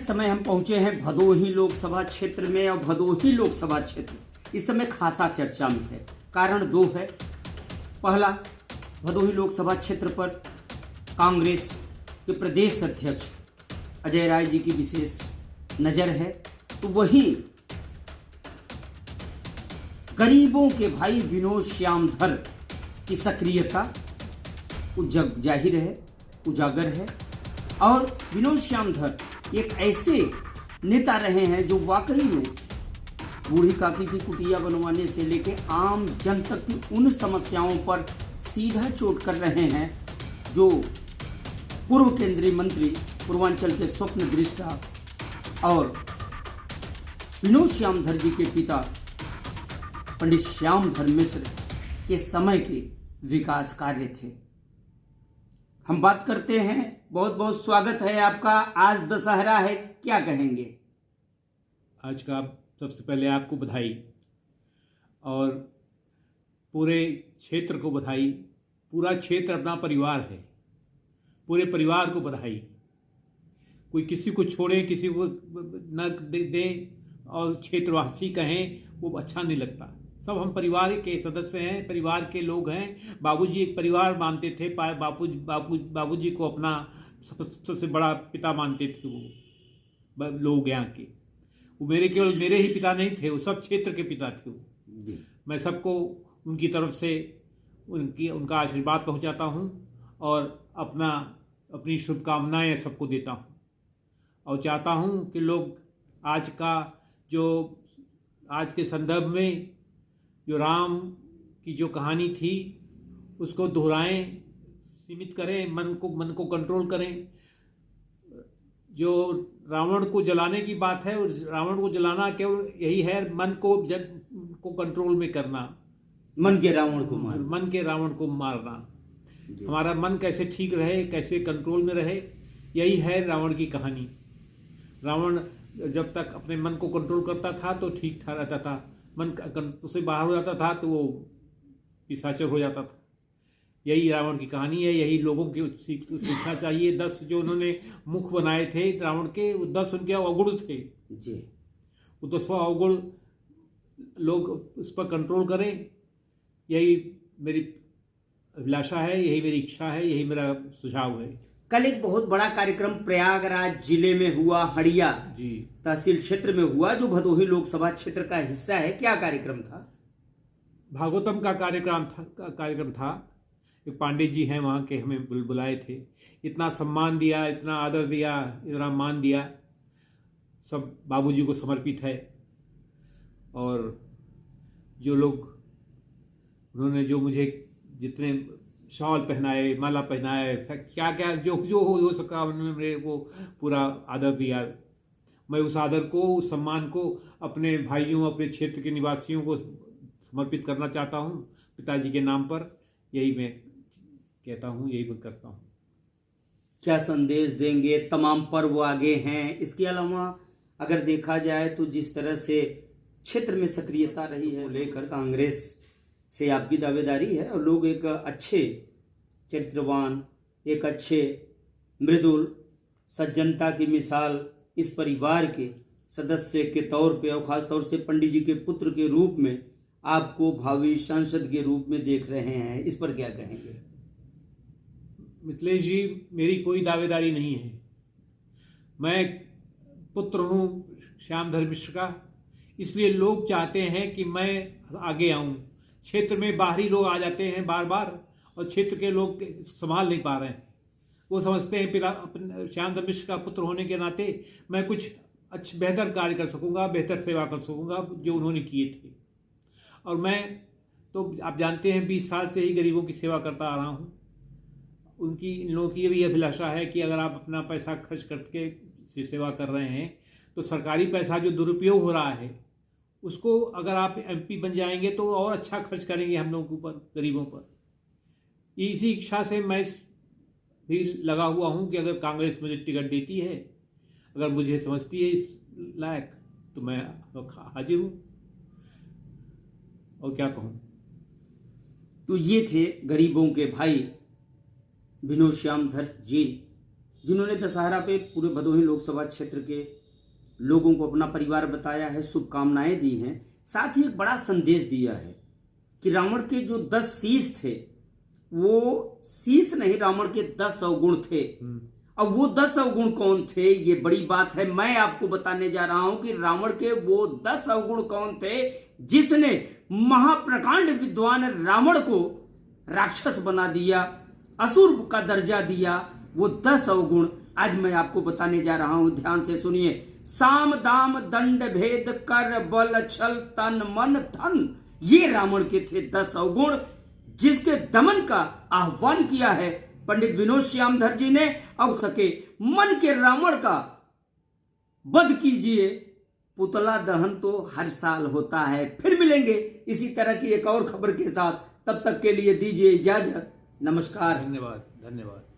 इस समय हम पहुंचे हैं भदोही लोकसभा क्षेत्र में और भदोही लोकसभा क्षेत्र इस समय खासा चर्चा में है। कारण दो है। पहला, भदोही लोकसभा क्षेत्र पर कांग्रेस के प्रदेश अध्यक्ष अजय राय जी की विशेष नज़र है, तो वहीं गरीबों के भाई विनोद श्यामधर की सक्रियता जाहिर है, उजागर है। और विनोद श्यामधर एक ऐसे नेता रहे हैं जो वाकई में बूढ़ी काकी की कुटिया बनवाने से लेकर आम जन तक की उन समस्याओं पर सीधा चोट कर रहे हैं जो पूर्व केंद्रीय मंत्री, पूर्वांचल के स्वप्न दृष्टा और विनोद श्यामधर जी के पिता पंडित श्यामधर मिश्र के समय के विकास कार्य थे। हम बात करते हैं। बहुत बहुत स्वागत है आपका। आज दशहरा है, क्या कहेंगे? आज का सबसे पहले आपको बधाई और पूरे क्षेत्र को बधाई। पूरा क्षेत्र अपना परिवार है, पूरे परिवार को बधाई। कोई किसी को छोड़े, किसी को न दें और क्षेत्रवासी कहें, वो अच्छा नहीं लगता। सब हम परिवार के सदस्य हैं, परिवार के लोग हैं। बाबूजी एक परिवार मानते थे। बाबूजी को अपना सबसे बड़ा पिता मानते थे वो लोग यहाँ के। वो केवल मेरे ही पिता नहीं थे, वो सब क्षेत्र के पिता थे वो। मैं सबको उनकी तरफ से उनका आशीर्वाद पहुँचाता हूँ और अपनी शुभकामनाएं सबको देता हूँ और चाहता हूँ कि लोग आज के संदर्भ में जो राम की जो कहानी थी उसको दोहराएं, सीमित करें, मन को कंट्रोल करें। जो रावण को जलाने की बात है, उस रावण को जलाना केवल यही है, मन को कंट्रोल में करना, मन के रावण को मारना। हमारा मन कैसे ठीक रहे, कैसे कंट्रोल में रहे, यही है रावण की कहानी। रावण जब तक अपने मन को कंट्रोल करता था तो ठीक था रहता था। मन उससे बाहर हो जाता था तो वो पिशाचर हो जाता था। यही रावण की कहानी है। यही लोगों को सीखना चाहिए। 10 जो उन्होंने मुख बनाए थे रावण के, वो 10 उनके अवगुण थे जी। वो 10वां अवगुण लोग उस पर कंट्रोल करें, यही मेरी अभिलाषा है, यही मेरी इच्छा है, यही मेरा सुझाव है। कल एक बहुत बड़ा कार्यक्रम प्रयागराज जिले में हुआ, हड़िया जी तहसील क्षेत्र में हुआ, जो भदोही लोकसभा क्षेत्र का हिस्सा है। क्या कार्यक्रम था? भागवतम का कार्यक्रम था। एक पांडे जी हैं वहाँ के, हमें बुलाए थे। इतना सम्मान दिया, इतना आदर दिया, इतना मान दिया, सब बाबूजी को समर्पित है। और जो लोग उन्होंने जो मुझे जितने शॉल पहनाए, माला पहनाए, क्या क्या जो हो सका, उन्होंने मेरे को पूरा आदर दिया। मैं उस आदर को, उस सम्मान को अपने भाइयों, अपने क्षेत्र के निवासियों को समर्पित करना चाहता हूँ पिताजी के नाम पर। यही मैं कहता हूँ, यही मैं करता हूँ। क्या संदेश देंगे? तमाम पर्व आगे हैं। इसके अलावा अगर देखा जाए तो जिस तरह से क्षेत्र में सक्रियता रही है लेकर कांग्रेस से आपकी दावेदारी है, और लोग एक अच्छे चरित्रवान, एक अच्छे मृदुल सज्जनता की मिसाल इस परिवार के सदस्य के तौर पे और ख़ास तौर से पंडित जी के पुत्र के रूप में आपको भावी सांसद के रूप में देख रहे हैं। इस पर क्या कहेंगे? मिथिलेश जी, मेरी कोई दावेदारी नहीं है। मैं पुत्र हूँ श्यामधर मिश्र का, इसलिए लोग चाहते हैं कि मैं आगे आऊँ। क्षेत्र में बाहरी लोग आ जाते हैं बार बार और क्षेत्र के लोग संभाल नहीं पा रहे हैं। वो समझते हैं पिता श्यामधर मिश्र का पुत्र होने के नाते मैं कुछ बेहतर कार्य कर सकूंगा, बेहतर सेवा कर सकूंगा जो उन्होंने किए थे। और मैं तो आप जानते हैं 20 साल से ही गरीबों की सेवा करता आ रहा हूँ। इन लोगों की भी अभिलाषा है कि अगर आप अपना पैसा खर्च करके सेवा कर रहे हैं तो सरकारी पैसा जो दुरुपयोग हो रहा है उसको अगर आप MP बन जाएंगे तो और अच्छा खर्च करेंगे हम लोगों के ऊपर, गरीबों पर। इसी इच्छा से मैं भी लगा हुआ हूँ कि अगर कांग्रेस मुझे टिकट देती है, अगर मुझे समझती है इस लायक, तो मैं हाजिर हूँ। और क्या कहूँ। तो ये थे गरीबों के भाई विनोद श्यामधर जी जिन्होंने दशहरा पे पूरे भदोही लोकसभा क्षेत्र के लोगों को अपना परिवार बताया है, शुभकामनाएं दी हैं, साथ ही एक बड़ा संदेश दिया है कि रावण के जो 10 शीश थे वो शीश नहीं, रावण के 10 अवगुण थे। अब वो 10 अवगुण कौन थे, ये बड़ी बात है। मैं आपको बताने जा रहा हूं कि रावण के वो 10 अवगुण कौन थे जिसने महाप्रकांड विद्वान रावण को राक्षस बना दिया, असुर का दर्जा दिया। वो 10 अवगुण आज मैं आपको बताने जा रहा हूं, ध्यान से सुनिए। साम दाम दंड भेद कर बल छल तन मन धन, ये रावण के थे 10 अवगुण जिसके दमन का आह्वान किया है पंडित विनोद श्यामधर जी ने। अब सके मन के रावण का वध कीजिए, पुतला दहन तो हर साल होता है। फिर मिलेंगे इसी तरह की एक और खबर के साथ, तब तक के लिए दीजिए इजाजत। नमस्कार। धन्यवाद। धन्यवाद।